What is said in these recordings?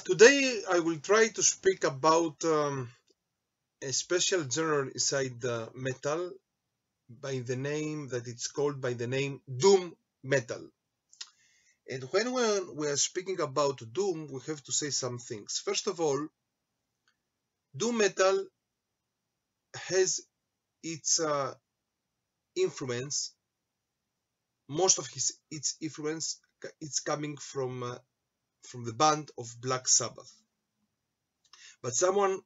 Today I will try to speak about a special genre inside the metal by the name that it's called by the name Doom Metal. And when we are speaking about Doom, we have to say some things. First of all, Doom Metal has its influence. Most of its influence is coming from the band of Black Sabbath. But someone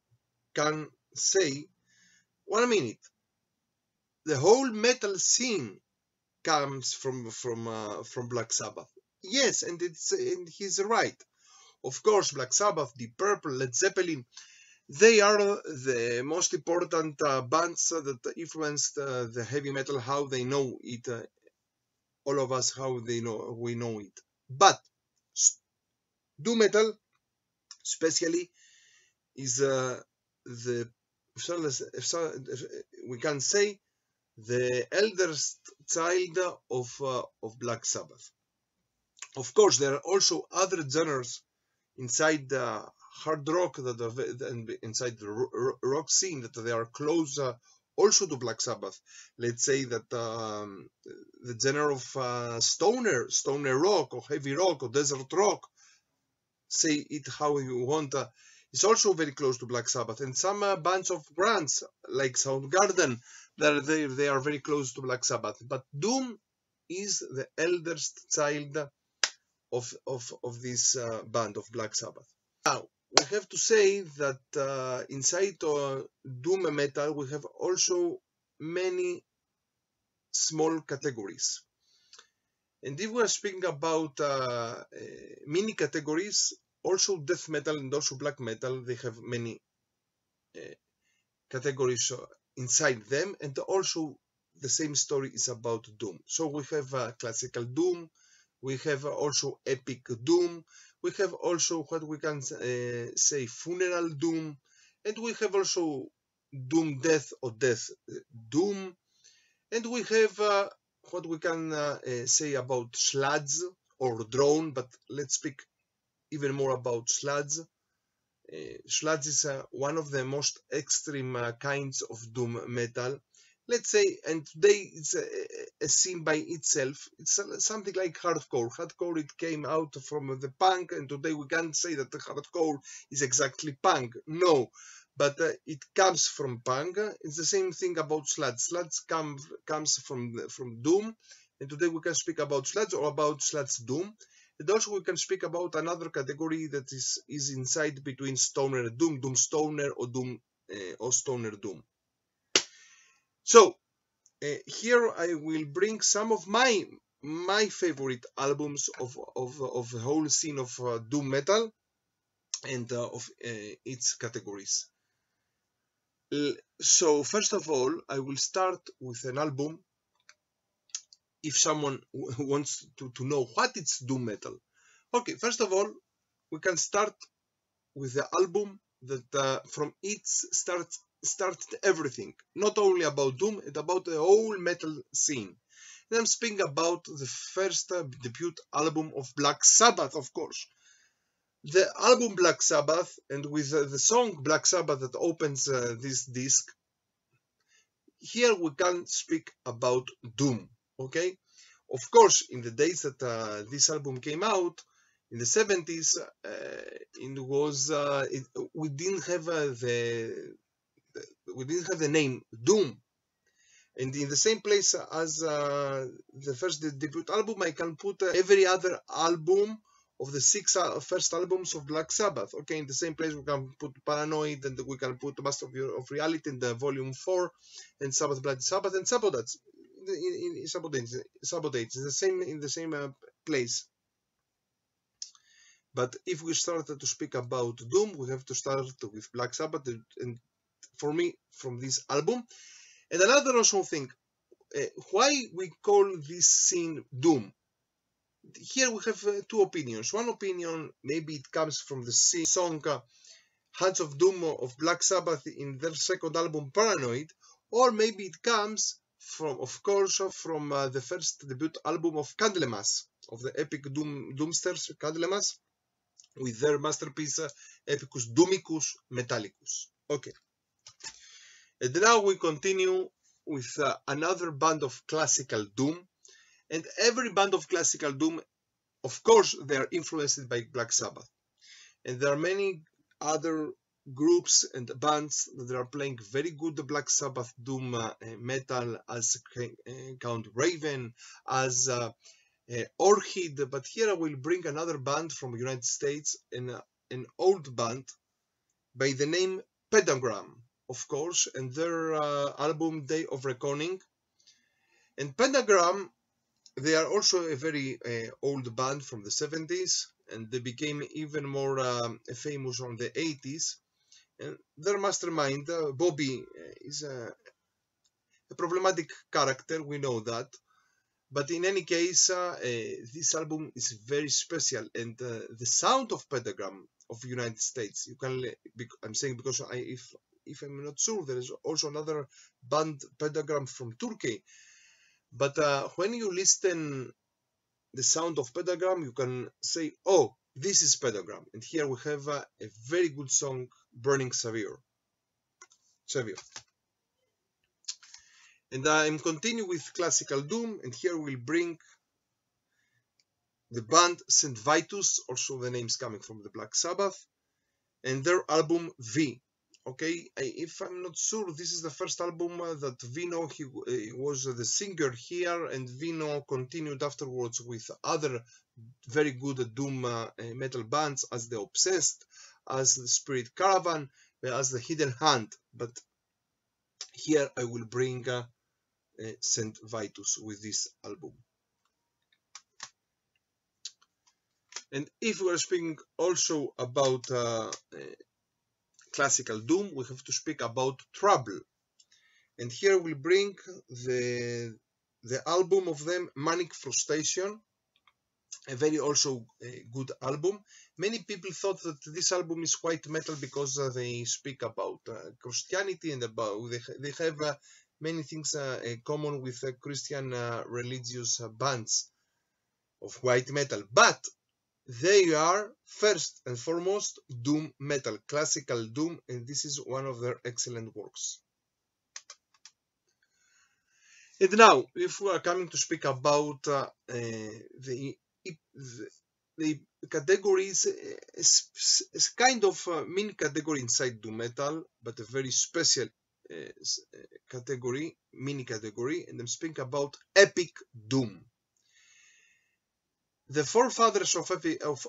can say, 1 minute, the whole metal scene comes from Black Sabbath. Yes, and he's right. Of course, Black Sabbath, Deep Purple, Led Zeppelin, they are the most important bands that influenced the heavy metal, how they know it, all of us, how we know it. But doom metal, especially, is the we can say the eldest child of Black Sabbath. Of course, there are also other genres inside the hard rock and inside the rock scene that they are close also to Black Sabbath. Let's say that the genre of stoner rock or heavy rock or desert rock, say it how you want, is also very close to Black Sabbath. And some bands of grunge like Soundgarden, they are very close to Black Sabbath. But Doom is the eldest child of this band of Black Sabbath. Now, we have to say that inside Doom Metal, we have also many small categories. And if we are speaking about mini categories, also death metal and also black metal, they have many categories inside them, and also the same story is about Doom. So we have classical Doom, we have also epic Doom, we have also what we can say funeral Doom, and we have also Doom Death or Death Doom, and we have what we can say about sludge or drone, but let's speak even more about sludge. Sludge is one of the most extreme kinds of doom metal. Let's say, and today it's a scene by itself. It's something like hardcore. Hardcore, it came out from the punk, and today we can't say that the hardcore is exactly punk. No, but it comes from punk. It's the same thing about sludge. Sludge comes from doom, and today we can speak about sludge or about sludge doom. And also we can speak about another category that is inside between stoner and doom, doom stoner or doom or stoner doom. So here I will bring some of my favorite albums of the whole scene of doom metal and of its categories. So first of all, I will start with an album. If someone wants to know what is doom metal, okay, first of all, we can start with the album that from it started everything, not only about doom, it's about the whole metal scene. And I'm speaking about the first debut album of Black Sabbath, of course. The album Black Sabbath, and with the song Black Sabbath that opens this disc, here we can speak about doom, okay? Of course, in the days that this album came out, in the 70s, we didn't have the name Doom, and in the same place as the first debut album, I can put every other album of the six first albums of Black Sabbath. Okay, in the same place we can put Paranoid, and we can put Master of Reality, and Volume 4, and Sabbath, Bloody Sabbath, and Sabotage. Sabotage in the same place. But if we started to speak about Doom, we have to start with Black Sabbath, and for me, from this album. And another also thing, why we call this scene Doom? Here we have two opinions. One opinion, maybe it comes from the song Hands of Doom of Black Sabbath in their second album Paranoid, or maybe it comes from, of course, from the first debut album of Candlemass, of the epic Doomsters, Candlemass. with their masterpiece Epicus Doomicus Metallicus. Okay, and now we continue with another band of classical doom, and every band of classical doom, of course, they are influenced by Black Sabbath, and there are many other groups and bands that are playing very good Black Sabbath doom metal, as Count Raven, as Orchid, but here I will bring another band from the United States, an old band by the name Pentagram, of course, and their album Day of Reckoning. And Pentagram, they are also a very old band from the 70s, and they became even more famous on the 80s. And their mastermind, Bobby, is a problematic character, we know that. But in any case, this album is very special, and the sound of Pentagram of the United States, you can, I'm saying because if I'm not sure, there is also another band, Pentagram from Turkey. But when you listen the sound of Pentagram, you can say, oh, this is Pentagram. And here we have a very good song, Burning Savior. And I'm continuing with classical doom, and here we'll bring the band St. Vitus, also the name's coming from the Black Sabbath, and their album V. Okay, if I'm not sure, this is the first album that Vino, he was the singer here, and Vino continued afterwards with other very good doom metal bands as The Obsessed, as the Spirit Caravan, as the Hidden Hand. But here I will bring St. Vitus with this album. And if we are speaking also about classical doom, we have to speak about Trouble. And here we'll bring the album of them, Manic Frustration, a very also good album. Many people thought that this album is quite metal because they speak about Christianity, and about they have many things common with Christian religious bands of white metal, but they are first and foremost doom metal, classical doom, and this is one of their excellent works. And now, if we are coming to speak about the categories, is kind of a mini category inside doom metal, but a very special category, mini category, and I'm speaking about epic doom. The forefathers of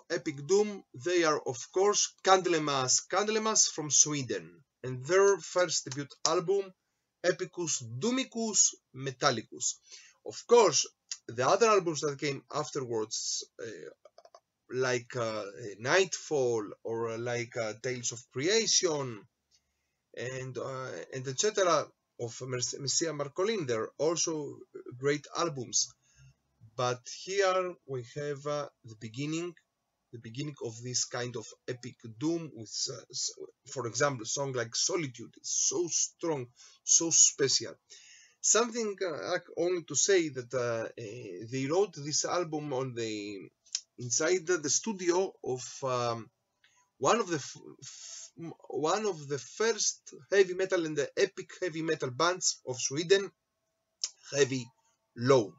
epic doom, they are of course Candlemas from Sweden, and their first debut album, Epicus Doomicus Metallicus. Of course, the other albums that came afterwards, like Nightfall or like Tales of Creation and etc. of Messiah Marcolin, they're also great albums. But here we have the beginning of this kind of epic doom with, for example, a song like Solitude. It's so strong, so special. Something only to say that they wrote this album on inside the studio of one of the first heavy metal and the epic heavy metal bands of Sweden, Heavy Load.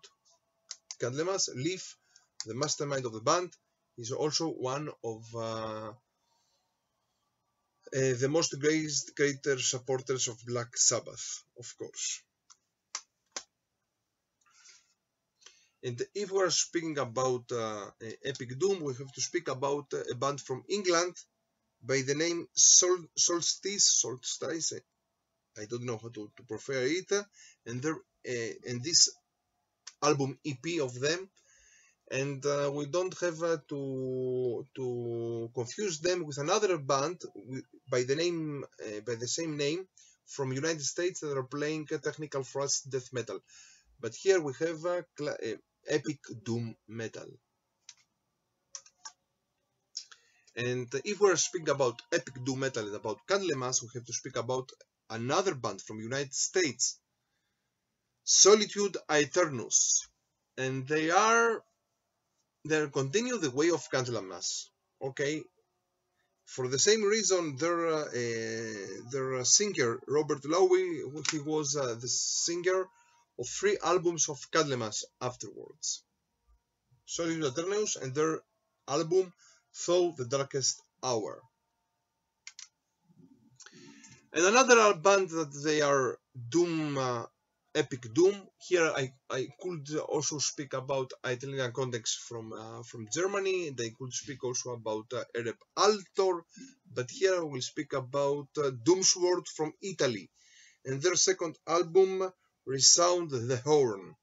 Candlemas, Leif, the mastermind of the band, is also one of the most greater supporters of Black Sabbath, of course. And if we are speaking about epic doom, we have to speak about a band from England by the name Solstice. I don't know how to prefer it, and this album EP of them, and we don't have to confuse them with another band by the same name from United States that are playing technical thrash death metal. But here we have epic doom metal. And if we're speaking about epic doom metal and about Candlemas, we have to speak about another band from United States, Solitude Aeternus, and they continue the way of Candlemas. Okay, For the same reason, their singer Robert Lowe, he was the singer of 3 albums of Candlemass afterwards. Solitude Aeterneus and their album Through the Darkest Hour. And another band that they are doom, epic doom. Here I could also speak about Italian Context from Germany. They could speak also about Ereb Altor, but here I will speak about Doomsword from Italy and their second album Resound the Horn.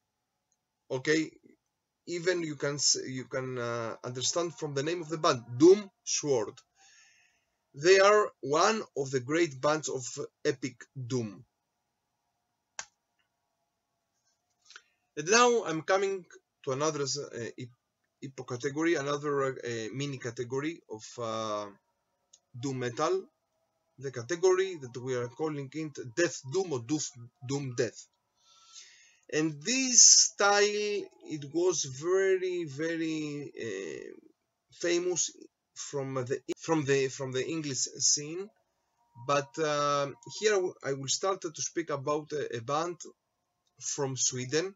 Okay, even you can understand from the name of the band, Doomsword. They are one of the great bands of epic doom. And now I'm coming to another category, another mini category of doom metal, the category that we are calling it death doom or doom death. And this style, it was very, very famous from the English scene. But here I will start to speak about a band from Sweden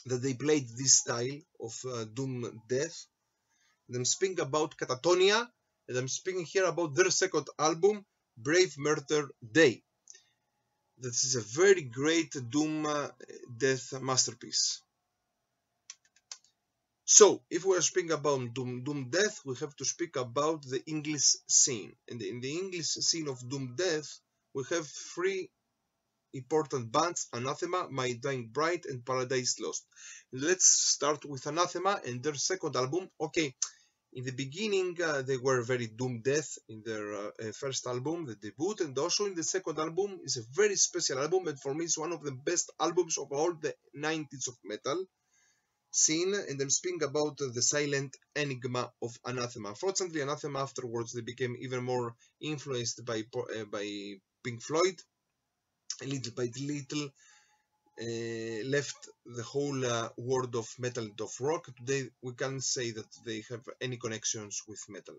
that they played this style of doom death. And I'm speaking about Katatonia, and I'm speaking here about their second album, Brave Murder Day. This is a very great doom death masterpiece. So, if we are speaking about doom death, we have to speak about the English scene. And in the English scene of doom death, we have 3 important bands: Anathema, My Dying Bride, and Paradise Lost. Let's start with Anathema and their second album. Okay, in the beginning they were very doom death in their first album, the debut, and also in the second album is a very special album, and for me it's one of the best albums of all the 90s of metal scene. And I'm speaking about the silent enigma of Anathema. Fortunately, Anathema afterwards they became even more influenced by Pink Floyd. Little by little left the whole world of metal and of rock. Today we can't say that they have any connections with metal.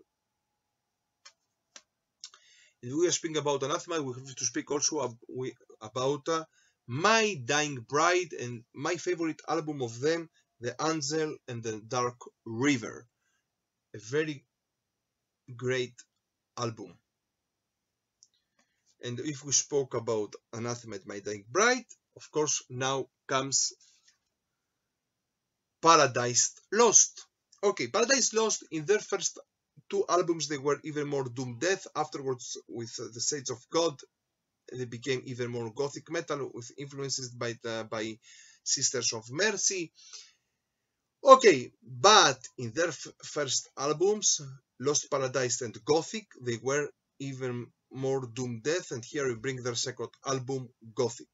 If we are speaking about Anathema, we have to speak also about My Dying Bride and my favorite album of them, The Angel and the Dark River. A very great album. And if we spoke about Anathema and My Dying Bride, of course, now comes Paradise Lost. Okay, Paradise Lost, in their first 2 albums, they were even more doom death. Afterwards, with the Shades of God, they became even more gothic metal with influences by Sisters of Mercy. Okay, but in their first albums, Lost Paradise and Gothic, they were even more doom death, and here we bring their second album, Gothic.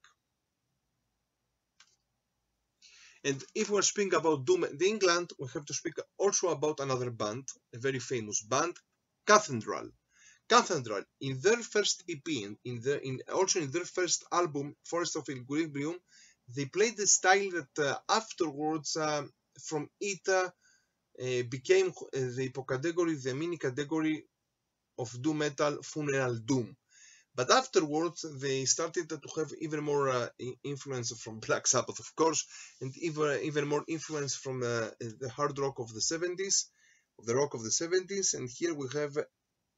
And if we're speaking about doom in England, we have to speak also about another band, a very famous band, Cathedral. Cathedral, in their first EP and also in their first album, Forest of Equilibrium, they played the style that afterwards from it became the category, the mini category of doom metal, funeral doom. But afterwards, they started to have even more influence from Black Sabbath, of course, and even more influence from the hard rock of the 70s, the rock of the 70s. And here we have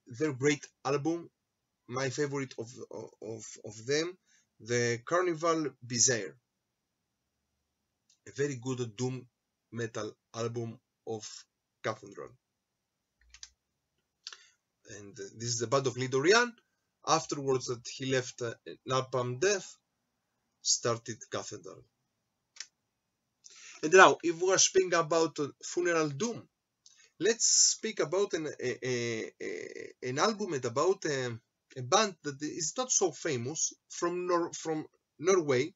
their great album, my favorite of them, the Carnival Bizarre. A very good doom metal album of Cathedral. And this is the band of Lee Dorian. Afterwards that he left Napalm Death, started Cathedral. And now, if we are speaking about funeral doom, let's speak about an album and about a band that is not so famous from Norway,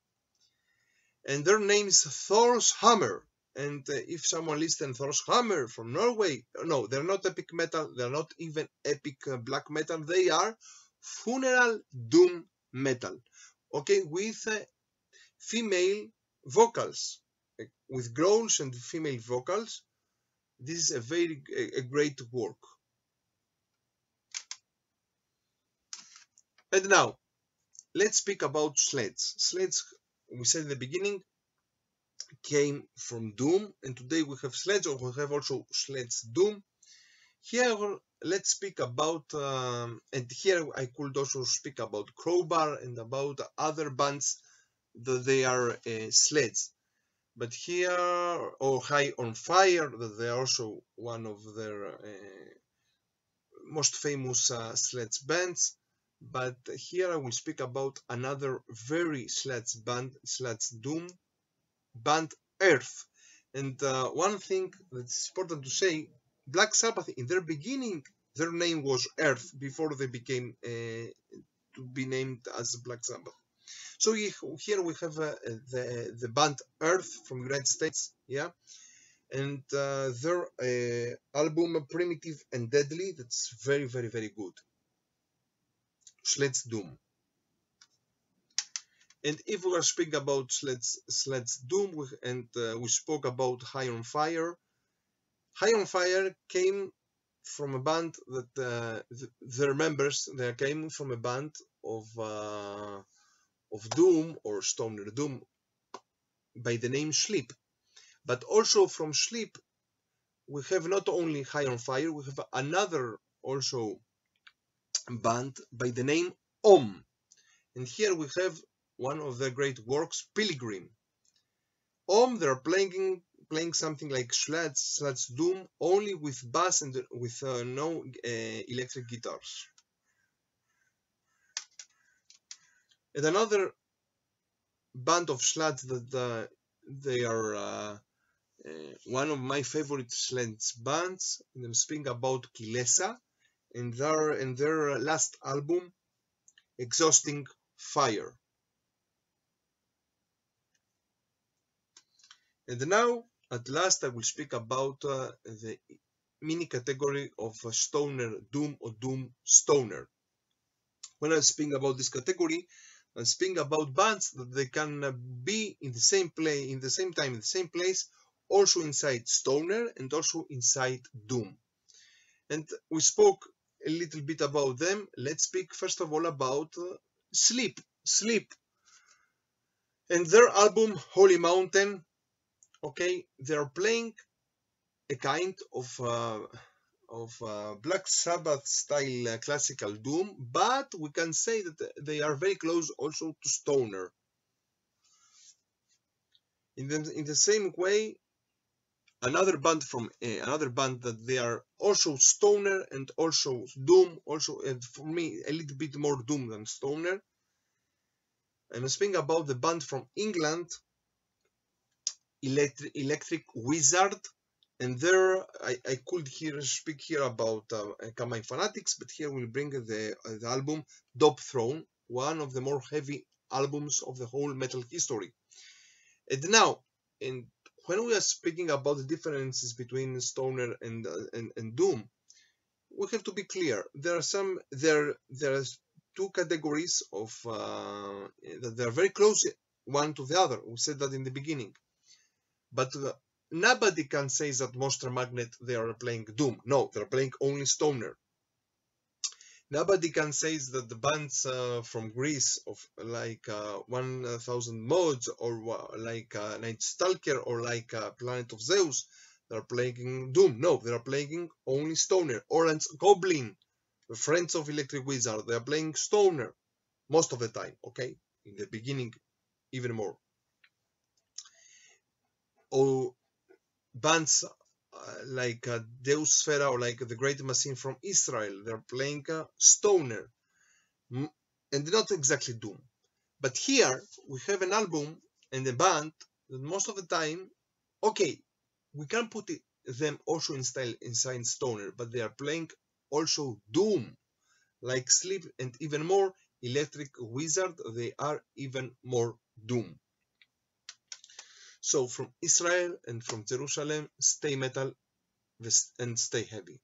and their name is Thor's Hammer. And if someone listens Thor's Hammer from Norway, no, they're not epic metal, they're not even epic black metal, they are funeral doom metal, okay, with female vocals, with growls and female vocals. This is a great work. And now, let's speak about Sleds. Sleds, we said in the beginning, came from Doom, and today we have Sleds, or we have also Sleds Doom. Here, let's speak about, and here I could also speak about Crowbar and about other bands that they are Sleds. But here, or High on Fire, that they are also one of their most famous Sleds bands. But here I will speak about another very Sleds band, Sleds Doom band, Earth. And one thing that's important to say, Black Sabbath in their beginning, their name was Earth before they became to be named as Black Sabbath. So here we have the band Earth from United States, yeah, and their album Primitive and Deadly, that's very, very, very good. Sleds Doom. And if we are speaking about Sleds Doom, we spoke about High on Fire. High on Fire came from a band that their members, they came from a band of Doom or Stoner Doom by the name Sleep. But also from Sleep, we have not only High on Fire, we have another also band by the name Om. And here we have one of their great works, Pilgrim. Om, they're playing something like Sleds Doom, only with bass and with no electric guitars. And another band of Sleds that they are one of my favorite Sleds bands, and I'm speaking about Kilesa and their last album, Exhausting Fire. And now, at last, I will speak about the mini category of Stoner Doom or Doom Stoner. When I speak about this category, I'm speaking about bands that they can be in the same play, in the same time, in the same place, also inside Stoner and also inside Doom. And we spoke a little bit about them. Let's speak first of all about Sleep. And their album Holy Mountain. Okay, they're playing a kind of Black Sabbath style classical doom, but we can say that they are very close also to Stoner. In the same way, another band that they are also Stoner and also doom, also and for me a little bit more doom than Stoner. I'm speaking about the band from England, Electric Wizard. And there, I could speak here about Carmine Fanatics, but here we'll bring the album Dope Throne, one of the more heavy albums of the whole metal history. And now, when we are speaking about the differences between Stoner and Doom, we have to be clear. There are two categories of that they are very close one to the other. We said that in the beginning, but nobody can say that Monster Magnet they are playing Doom. No, they're playing only Stoner. Nobody can say that the bands from Greece of like 1000 Mods or like Night Stalker or like Planet of Zeus, they're playing Doom. No, they're playing only Stoner. Orange Goblin, the Friends of Electric Wizard, they're playing Stoner most of the time. Okay, in the beginning, even more. Or bands like Deus Sphera or like the Great Machine from Israel, they're playing Stoner and not exactly Doom. But here we have an album and a band that most of the time, okay, we can put them also inside Stoner, but they are playing also Doom, like Sleep and even more Electric Wizard, they are even more Doom. So from Israel and from Jerusalem, stay metal and stay heavy.